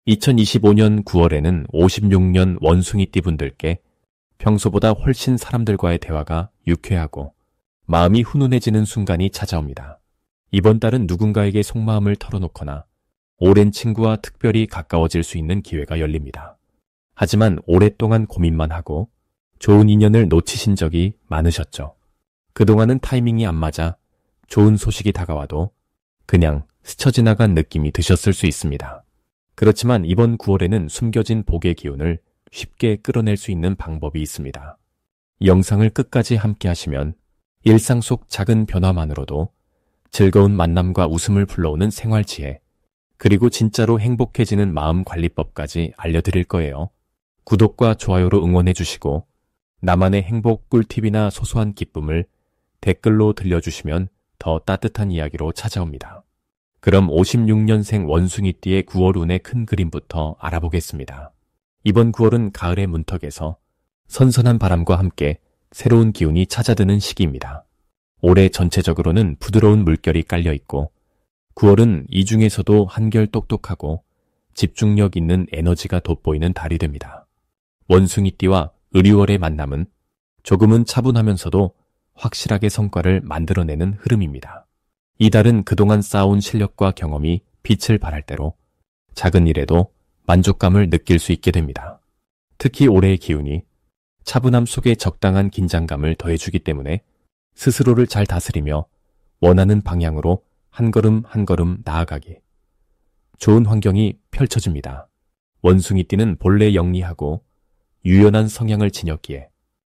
2025년 9월에는 56년 원숭이띠 분들께 평소보다 훨씬 사람들과의 대화가 유쾌하고 마음이 훈훈해지는 순간이 찾아옵니다. 이번 달은 누군가에게 속마음을 털어놓거나 오랜 친구와 특별히 가까워질 수 있는 기회가 열립니다. 하지만 오랫동안 고민만 하고 좋은 인연을 놓치신 적이 많으셨죠. 그동안은 타이밍이 안 맞아 좋은 소식이 다가와도 그냥 스쳐 지나간 느낌이 드셨을 수 있습니다. 그렇지만 이번 9월에는 숨겨진 복의 기운을 쉽게 끌어낼 수 있는 방법이 있습니다. 영상을 끝까지 함께 하시면 일상 속 작은 변화만으로도 즐거운 만남과 웃음을 불러오는 생활지혜, 그리고 진짜로 행복해지는 마음관리법까지 알려드릴 거예요. 구독과 좋아요로 응원해주시고 나만의 행복 꿀팁이나 소소한 기쁨을 댓글로 들려주시면 더 따뜻한 이야기로 찾아옵니다. 그럼 56년생 원숭이띠의 9월 운의 큰 그림부터 알아보겠습니다. 이번 9월은 가을의 문턱에서 선선한 바람과 함께 새로운 기운이 찾아드는 시기입니다. 올해 전체적으로는 부드러운 물결이 깔려있고 9월은 이 중에서도 한결 똑똑하고 집중력 있는 에너지가 돋보이는 달이 됩니다. 원숭이띠와 을유월의 만남은 조금은 차분하면서도 확실하게 성과를 만들어내는 흐름입니다. 이 달은 그동안 쌓아온 실력과 경험이 빛을 발할 대로 작은 일에도 만족감을 느낄 수 있게 됩니다. 특히 올해의 기운이 차분함 속에 적당한 긴장감을 더해주기 때문에 스스로를 잘 다스리며 원하는 방향으로 한 걸음 한 걸음 나아가기. 좋은 환경이 펼쳐집니다. 원숭이띠는 본래 영리하고 유연한 성향을 지녔기에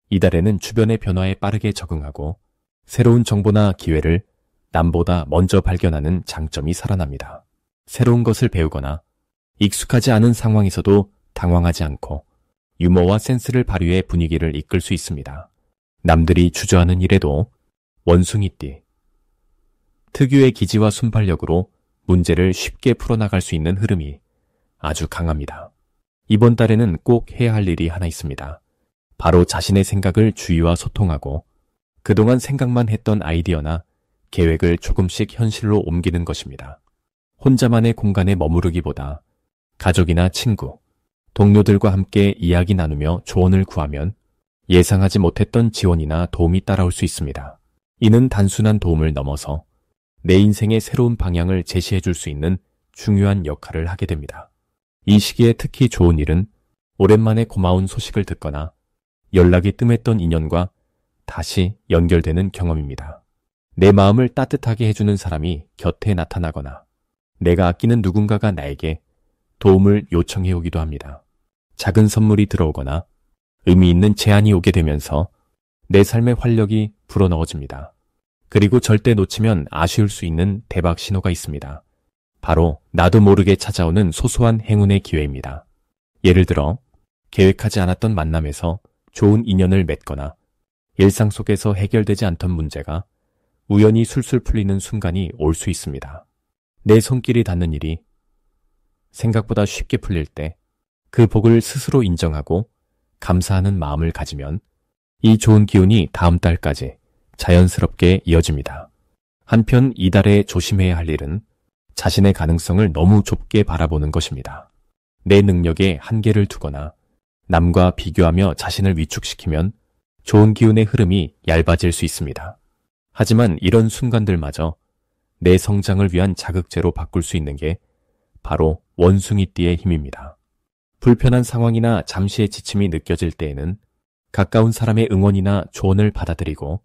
이달에는 주변의 변화에 빠르게 적응하고 새로운 정보나 기회를 남보다 먼저 발견하는 장점이 살아납니다. 새로운 것을 배우거나 익숙하지 않은 상황에서도 당황하지 않고 유머와 센스를 발휘해 분위기를 이끌 수 있습니다. 남들이 주저하는 일에도 원숭이띠 특유의 기지와 순발력으로 문제를 쉽게 풀어나갈 수 있는 흐름이 아주 강합니다. 이번 달에는 꼭 해야 할 일이 하나 있습니다. 바로 자신의 생각을 주위와 소통하고 그동안 생각만 했던 아이디어나 계획을 조금씩 현실로 옮기는 것입니다. 혼자만의 공간에 머무르기보다 가족이나 친구, 동료들과 함께 이야기 나누며 조언을 구하면 예상하지 못했던 지원이나 도움이 따라올 수 있습니다. 이는 단순한 도움을 넘어서 내 인생의 새로운 방향을 제시해 줄 수 있는 중요한 역할을 하게 됩니다. 이 시기에 특히 좋은 일은 오랜만에 고마운 소식을 듣거나 연락이 뜸했던 인연과 다시 연결되는 경험입니다. 내 마음을 따뜻하게 해주는 사람이 곁에 나타나거나 내가 아끼는 누군가가 나에게 도움을 요청해 오기도 합니다. 작은 선물이 들어오거나 의미 있는 제안이 오게 되면서 내 삶의 활력이 불어넣어집니다. 그리고 절대 놓치면 아쉬울 수 있는 대박 신호가 있습니다. 바로 나도 모르게 찾아오는 소소한 행운의 기회입니다. 예를 들어 계획하지 않았던 만남에서 좋은 인연을 맺거나 일상 속에서 해결되지 않던 문제가 우연히 술술 풀리는 순간이 올 수 있습니다. 내 손길이 닿는 일이 생각보다 쉽게 풀릴 때 그 복을 스스로 인정하고 감사하는 마음을 가지면 이 좋은 기운이 다음 달까지 자연스럽게 이어집니다. 한편 이달에 조심해야 할 일은 자신의 가능성을 너무 좁게 바라보는 것입니다. 내 능력에 한계를 두거나 남과 비교하며 자신을 위축시키면 좋은 기운의 흐름이 얇아질 수 있습니다. 하지만 이런 순간들마저 내 성장을 위한 자극제로 바꿀 수 있는 게 바로 원숭이띠의 힘입니다. 불편한 상황이나 잠시의 지침이 느껴질 때에는 가까운 사람의 응원이나 조언을 받아들이고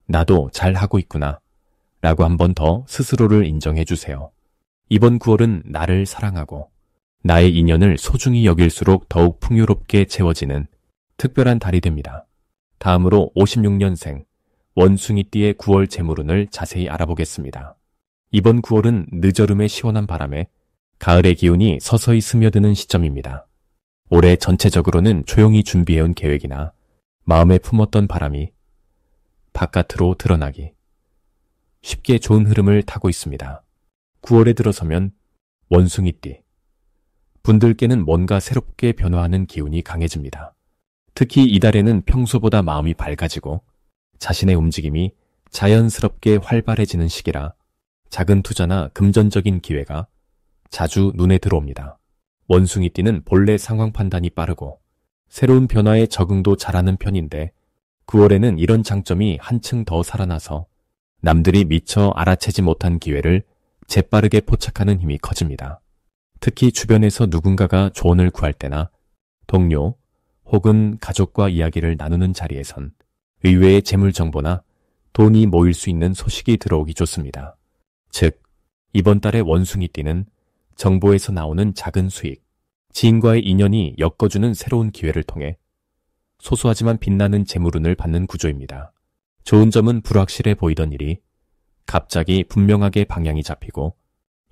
나도 잘하고 있구나 라고 한 번 더 스스로를 인정해 주세요. 이번 9월은 나를 사랑하고 나의 인연을 소중히 여길수록 더욱 풍요롭게 채워지는 특별한 달이 됩니다. 다음으로 56년생 원숭이띠의 9월 재물운을 자세히 알아보겠습니다. 이번 9월은 늦여름의 시원한 바람에 가을의 기운이 서서히 스며드는 시점입니다. 올해 전체적으로는 조용히 준비해온 계획이나 마음에 품었던 바람이 바깥으로 드러나기 쉽게 좋은 흐름을 타고 있습니다. 9월에 들어서면 원숭이띠 분들께는 뭔가 새롭게 변화하는 기운이 강해집니다. 특히 이달에는 평소보다 마음이 밝아지고 자신의 움직임이 자연스럽게 활발해지는 시기라 작은 투자나 금전적인 기회가 자주 눈에 들어옵니다. 원숭이띠는 본래 상황 판단이 빠르고 새로운 변화에 적응도 잘하는 편인데 9월에는 이런 장점이 한층 더 살아나서 남들이 미처 알아채지 못한 기회를 재빠르게 포착하는 힘이 커집니다. 특히 주변에서 누군가가 조언을 구할 때나 동료 혹은 가족과 이야기를 나누는 자리에선 의외의 재물 정보나 돈이 모일 수 있는 소식이 들어오기 좋습니다. 즉, 이번 달의 원숭이띠는 정보에서 나오는 작은 수익, 지인과의 인연이 엮어주는 새로운 기회를 통해 소소하지만 빛나는 재물운을 받는 구조입니다. 좋은 점은 불확실해 보이던 일이 갑자기 분명하게 방향이 잡히고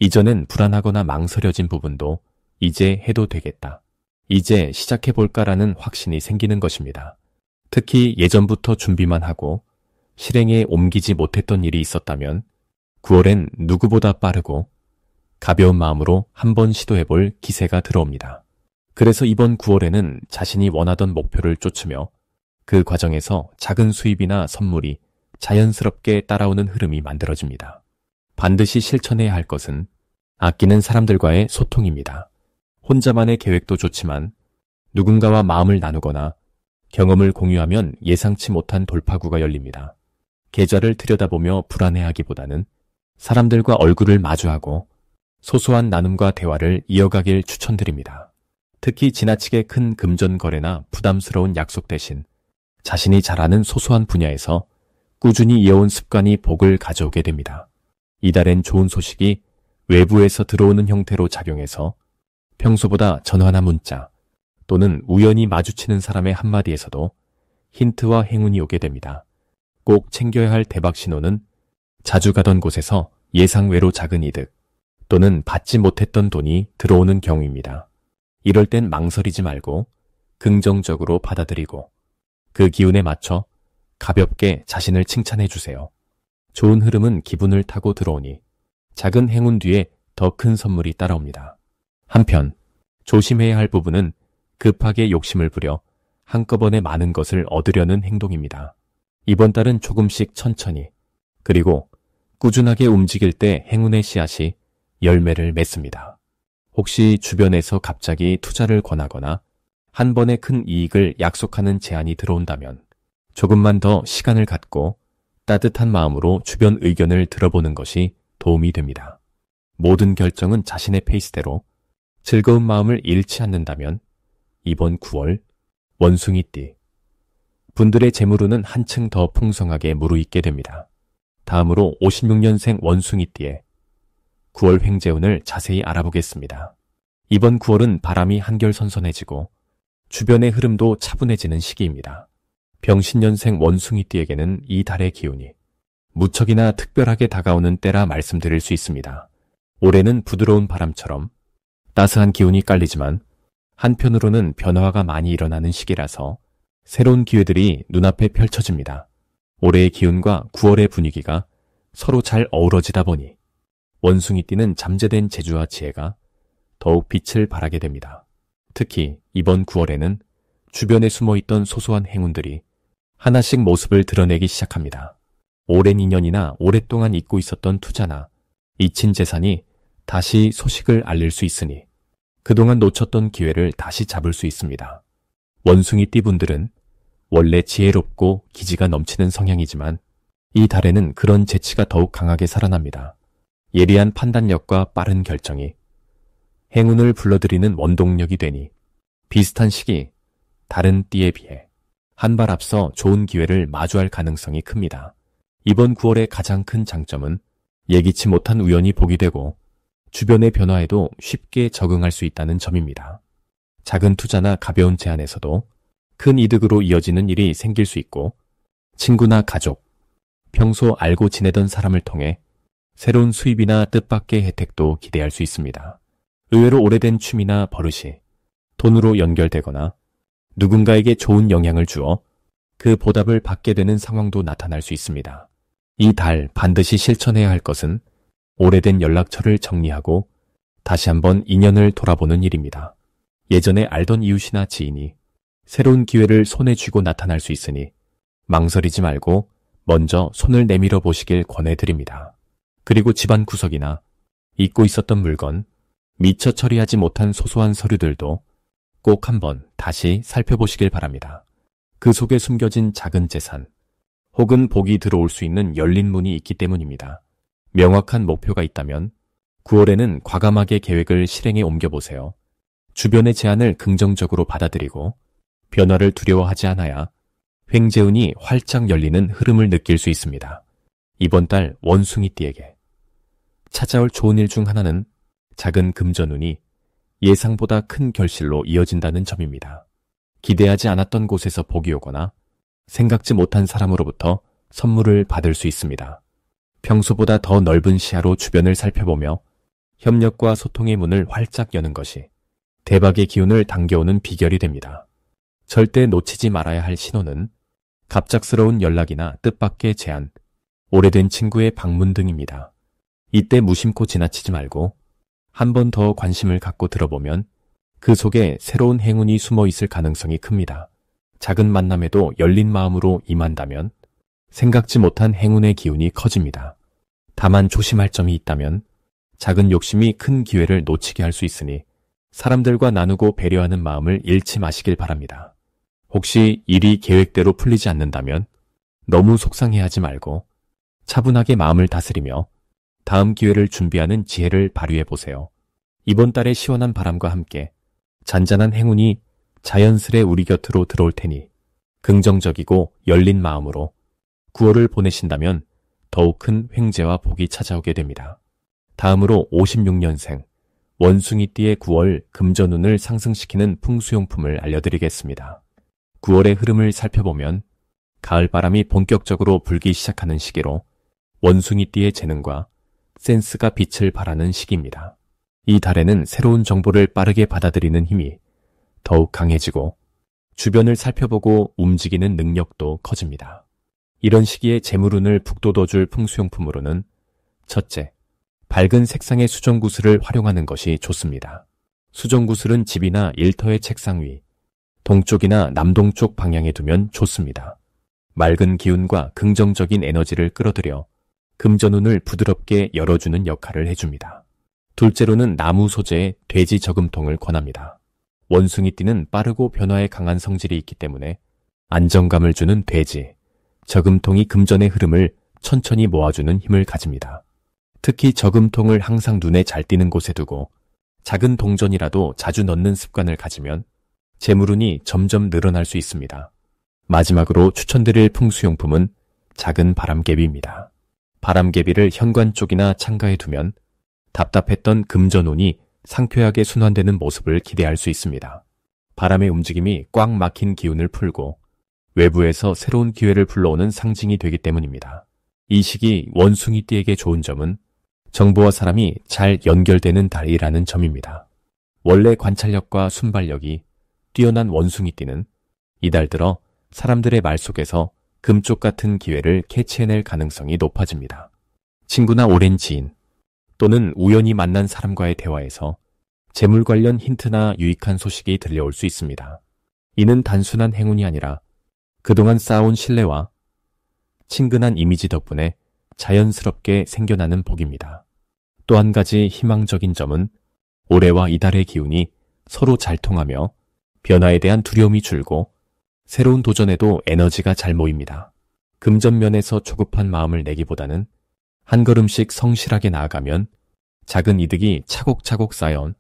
이전엔 불안하거나 망설여진 부분도 이제 해도 되겠다. 이제 시작해볼까라는 확신이 생기는 것입니다. 특히 예전부터 준비만 하고 실행에 옮기지 못했던 일이 있었다면 9월엔 누구보다 빠르고 가벼운 마음으로 한번 시도해볼 기세가 들어옵니다. 그래서 이번 9월에는 자신이 원하던 목표를 쫓으며 그 과정에서 작은 수입이나 선물이 자연스럽게 따라오는 흐름이 만들어집니다. 반드시 실천해야 할 것은 아끼는 사람들과의 소통입니다. 혼자만의 계획도 좋지만 누군가와 마음을 나누거나 경험을 공유하면 예상치 못한 돌파구가 열립니다. 계좌를 들여다보며 불안해하기보다는 사람들과 얼굴을 마주하고 소소한 나눔과 대화를 이어가길 추천드립니다. 특히 지나치게 큰 금전 거래나 부담스러운 약속 대신 자신이 잘 아는 소소한 분야에서 꾸준히 이어온 습관이 복을 가져오게 됩니다. 이달엔 좋은 소식이 외부에서 들어오는 형태로 작용해서 평소보다 전화나 문자 또는 우연히 마주치는 사람의 한마디에서도 힌트와 행운이 오게 됩니다. 꼭 챙겨야 할 대박 신호는 자주 가던 곳에서 예상외로 작은 이득 또는 받지 못했던 돈이 들어오는 경우입니다. 이럴 땐 망설이지 말고 긍정적으로 받아들이고 그 기운에 맞춰 가볍게 자신을 칭찬해 주세요. 좋은 흐름은 기분을 타고 들어오니 작은 행운 뒤에 더 큰 선물이 따라옵니다. 한편 조심해야 할 부분은 급하게 욕심을 부려 한꺼번에 많은 것을 얻으려는 행동입니다. 이번 달은 조금씩 천천히 그리고 꾸준하게 움직일 때 행운의 씨앗이 열매를 맺습니다. 혹시 주변에서 갑자기 투자를 권하거나 한 번에 큰 이익을 약속하는 제안이 들어온다면 조금만 더 시간을 갖고 따뜻한 마음으로 주변 의견을 들어보는 것이 도움이 됩니다. 모든 결정은 자신의 페이스대로 즐거운 마음을 잃지 않는다면 이번 9월 원숭이띠 분들의 재물운은 한층 더 풍성하게 무르익게 됩니다. 다음으로 56년생 원숭이띠의 9월 횡재운을 자세히 알아보겠습니다. 이번 9월은 바람이 한결 선선해지고 주변의 흐름도 차분해지는 시기입니다. 병신년생 원숭이띠에게는 이 달의 기운이 무척이나 특별하게 다가오는 때라 말씀드릴 수 있습니다. 올해는 부드러운 바람처럼 따스한 기운이 깔리지만 한편으로는 변화가 많이 일어나는 시기라서 새로운 기회들이 눈앞에 펼쳐집니다. 올해의 기운과 9월의 분위기가 서로 잘 어우러지다 보니 원숭이띠는 잠재된 재주와 지혜가 더욱 빛을 발하게 됩니다. 특히 이번 9월에는 주변에 숨어있던 소소한 행운들이 하나씩 모습을 드러내기 시작합니다. 오랜 인연이나 오랫동안 잊고 있었던 투자나 잊힌 재산이 다시 소식을 알릴 수 있으니 그동안 놓쳤던 기회를 다시 잡을 수 있습니다. 원숭이띠 분들은 원래 지혜롭고 기지가 넘치는 성향이지만 이 달에는 그런 재치가 더욱 강하게 살아납니다. 예리한 판단력과 빠른 결정이 행운을 불러들이는 원동력이 되니 비슷한 시기 다른 띠에 비해 한 발 앞서 좋은 기회를 마주할 가능성이 큽니다. 이번 9월의 가장 큰 장점은 예기치 못한 우연이 복이 되고 주변의 변화에도 쉽게 적응할 수 있다는 점입니다. 작은 투자나 가벼운 제안에서도 큰 이득으로 이어지는 일이 생길 수 있고 친구나 가족, 평소 알고 지내던 사람을 통해 새로운 수입이나 뜻밖의 혜택도 기대할 수 있습니다. 의외로 오래된 취미나 버릇이 돈으로 연결되거나 누군가에게 좋은 영향을 주어 그 보답을 받게 되는 상황도 나타날 수 있습니다. 이 달 반드시 실천해야 할 것은 오래된 연락처를 정리하고 다시 한번 인연을 돌아보는 일입니다. 예전에 알던 이웃이나 지인이 새로운 기회를 손에 쥐고 나타날 수 있으니 망설이지 말고 먼저 손을 내밀어 보시길 권해드립니다. 그리고 집안 구석이나 잊고 있었던 물건, 미처 처리하지 못한 소소한 서류들도 꼭 한번 다시 살펴보시길 바랍니다. 그 속에 숨겨진 작은 재산, 혹은 복이 들어올 수 있는 열린 문이 있기 때문입니다. 명확한 목표가 있다면 9월에는 과감하게 계획을 실행에 옮겨보세요. 주변의 제안을 긍정적으로 받아들이고 변화를 두려워하지 않아야 횡재운이 활짝 열리는 흐름을 느낄 수 있습니다. 이번 달 원숭이띠에게 찾아올 좋은 일 중 하나는 작은 금전운이 예상보다 큰 결실로 이어진다는 점입니다. 기대하지 않았던 곳에서 복이 오거나 생각지 못한 사람으로부터 선물을 받을 수 있습니다. 평소보다 더 넓은 시야로 주변을 살펴보며 협력과 소통의 문을 활짝 여는 것이 대박의 기운을 당겨오는 비결이 됩니다. 절대 놓치지 말아야 할 신호는 갑작스러운 연락이나 뜻밖의 제안, 오래된 친구의 방문 등입니다. 이때 무심코 지나치지 말고 한 번 더 관심을 갖고 들어보면 그 속에 새로운 행운이 숨어 있을 가능성이 큽니다. 작은 만남에도 열린 마음으로 임한다면 생각지 못한 행운의 기운이 커집니다. 다만 조심할 점이 있다면 작은 욕심이 큰 기회를 놓치게 할 수 있으니 사람들과 나누고 배려하는 마음을 잃지 마시길 바랍니다. 혹시 일이 계획대로 풀리지 않는다면 너무 속상해하지 말고 차분하게 마음을 다스리며 다음 기회를 준비하는 지혜를 발휘해 보세요. 이번 달의 시원한 바람과 함께 잔잔한 행운이 자연스레 우리 곁으로 들어올 테니 긍정적이고 열린 마음으로 9월을 보내신다면 더욱 큰 횡재와 복이 찾아오게 됩니다. 다음으로 56년생 원숭이띠의 9월 금전운을 상승시키는 풍수용품을 알려드리겠습니다. 9월의 흐름을 살펴보면 가을바람이 본격적으로 불기 시작하는 시기로 원숭이띠의 재능과 센스가 빛을 발하는 시기입니다. 이 달에는 새로운 정보를 빠르게 받아들이는 힘이 더욱 강해지고 주변을 살펴보고 움직이는 능력도 커집니다. 이런 시기에 재물운을 북돋워줄 풍수용품으로는 첫째, 밝은 색상의 수정구슬을 활용하는 것이 좋습니다. 수정구슬은 집이나 일터의 책상 위, 동쪽이나 남동쪽 방향에 두면 좋습니다. 맑은 기운과 긍정적인 에너지를 끌어들여 금전운을 부드럽게 열어주는 역할을 해줍니다. 둘째로는 나무 소재의 돼지 저금통을 권합니다. 원숭이띠는 빠르고 변화에 강한 성질이 있기 때문에 안정감을 주는 돼지, 저금통이 금전의 흐름을 천천히 모아주는 힘을 가집니다. 특히 저금통을 항상 눈에 잘 띄는 곳에 두고 작은 동전이라도 자주 넣는 습관을 가지면 재물운이 점점 늘어날 수 있습니다. 마지막으로 추천드릴 풍수용품은 작은 바람개비입니다. 바람개비를 현관 쪽이나 창가에 두면 답답했던 금전운이 상쾌하게 순환되는 모습을 기대할 수 있습니다. 바람의 움직임이 꽉 막힌 기운을 풀고 외부에서 새로운 기회를 불러오는 상징이 되기 때문입니다. 이 시기 원숭이띠에게 좋은 점은 정보와 사람이 잘 연결되는 달이라는 점입니다. 원래 관찰력과 순발력이 뛰어난 원숭이띠는 이달 들어 사람들의 말 속에서 금쪽 같은 기회를 캐치해낼 가능성이 높아집니다. 친구나 오랜 지인 또는 우연히 만난 사람과의 대화에서 재물 관련 힌트나 유익한 소식이 들려올 수 있습니다. 이는 단순한 행운이 아니라 그동안 쌓아온 신뢰와 친근한 이미지 덕분에 자연스럽게 생겨나는 복입니다. 또 한 가지 희망적인 점은 올해와 이달의 기운이 서로 잘 통하며 변화에 대한 두려움이 줄고 새로운 도전에도 에너지가 잘 모입니다. 금전면에서 조급한 마음을 내기보다는 한 걸음씩 성실하게 나아가면 작은 이득이 차곡차곡 쌓여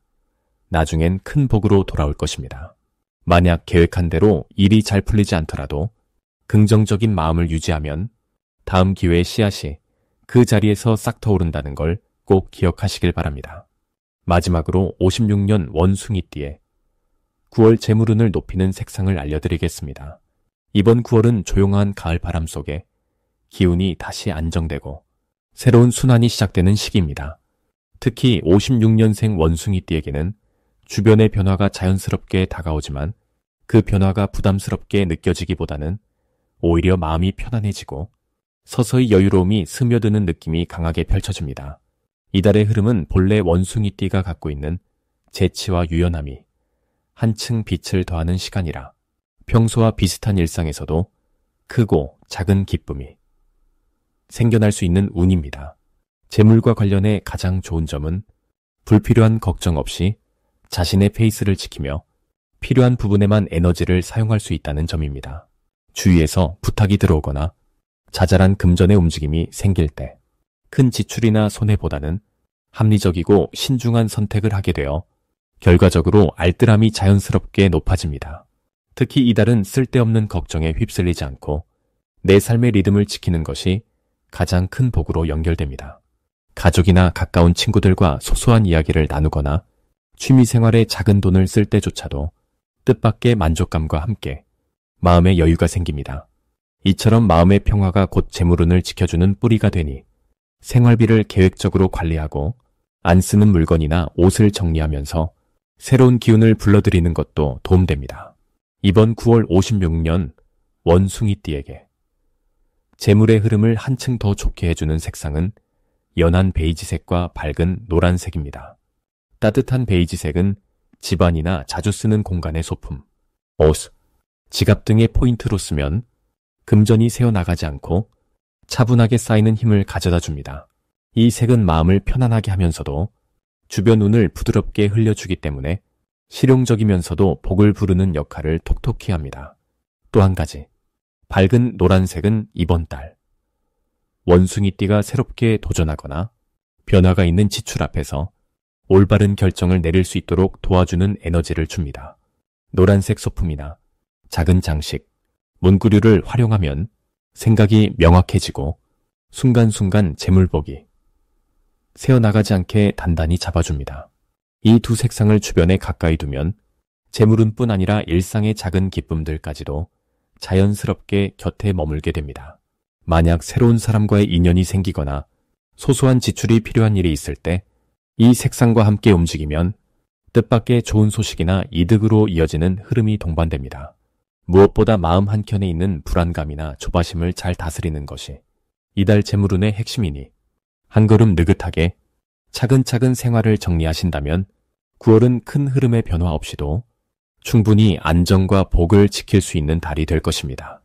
나중엔 큰 복으로 돌아올 것입니다. 만약 계획한 대로 일이 잘 풀리지 않더라도 긍정적인 마음을 유지하면 다음 기회의 씨앗이 그 자리에서 싹트오른다는 걸 꼭 기억하시길 바랍니다. 마지막으로 56년 원숭이띠의 9월 재물운을 높이는 색상을 알려드리겠습니다. 이번 9월은 조용한 가을 바람 속에 기운이 다시 안정되고 새로운 순환이 시작되는 시기입니다. 특히 56년생 원숭이띠에게는 주변의 변화가 자연스럽게 다가오지만 그 변화가 부담스럽게 느껴지기보다는 오히려 마음이 편안해지고 서서히 여유로움이 스며드는 느낌이 강하게 펼쳐집니다. 이달의 흐름은 본래 원숭이띠가 갖고 있는 재치와 유연함이 한층 빛을 더하는 시간이라 평소와 비슷한 일상에서도 크고 작은 기쁨이 생겨날 수 있는 운입니다. 재물과 관련해 가장 좋은 점은 불필요한 걱정 없이 자신의 페이스를 지키며 필요한 부분에만 에너지를 사용할 수 있다는 점입니다. 주위에서 부탁이 들어오거나 자잘한 금전의 움직임이 생길 때 큰 지출이나 손해보다는 합리적이고 신중한 선택을 하게 되어 결과적으로 알뜰함이 자연스럽게 높아집니다. 특히 이달은 쓸데없는 걱정에 휩쓸리지 않고 내 삶의 리듬을 지키는 것이 가장 큰 복으로 연결됩니다. 가족이나 가까운 친구들과 소소한 이야기를 나누거나 취미생활에 작은 돈을 쓸 때조차도 뜻밖의 만족감과 함께 마음의 여유가 생깁니다. 이처럼 마음의 평화가 곧 재물운을 지켜주는 뿌리가 되니 생활비를 계획적으로 관리하고 안 쓰는 물건이나 옷을 정리하면서 새로운 기운을 불러들이는 것도 도움됩니다. 이번 9월 56년 원숭이띠에게 재물의 흐름을 한층 더 좋게 해주는 색상은 연한 베이지색과 밝은 노란색입니다. 따뜻한 베이지색은 집안이나 자주 쓰는 공간의 소품, 옷, 지갑 등의 포인트로 쓰면 금전이 새어나가지 않고 차분하게 쌓이는 힘을 가져다 줍니다. 이 색은 마음을 편안하게 하면서도 주변 운을 부드럽게 흘려주기 때문에 실용적이면서도 복을 부르는 역할을 톡톡히 합니다. 또 한 가지, 밝은 노란색은 이번 달 원숭이띠가 새롭게 도전하거나 변화가 있는 지출 앞에서 올바른 결정을 내릴 수 있도록 도와주는 에너지를 줍니다. 노란색 소품이나 작은 장식, 문구류를 활용하면 생각이 명확해지고 순간순간 재물복이 새어나가지 않게 단단히 잡아줍니다. 이 두 색상을 주변에 가까이 두면 재물운뿐 아니라 일상의 작은 기쁨들까지도 자연스럽게 곁에 머물게 됩니다. 만약 새로운 사람과의 인연이 생기거나 소소한 지출이 필요한 일이 있을 때 이 색상과 함께 움직이면 뜻밖의 좋은 소식이나 이득으로 이어지는 흐름이 동반됩니다. 무엇보다 마음 한켠에 있는 불안감이나 조바심을 잘 다스리는 것이 이달 재물운의 핵심이니 한 걸음 느긋하게 차근차근 생활을 정리하신다면 9월은 큰 흐름의 변화 없이도 충분히 안정과 복을 지킬 수 있는 달이 될 것입니다.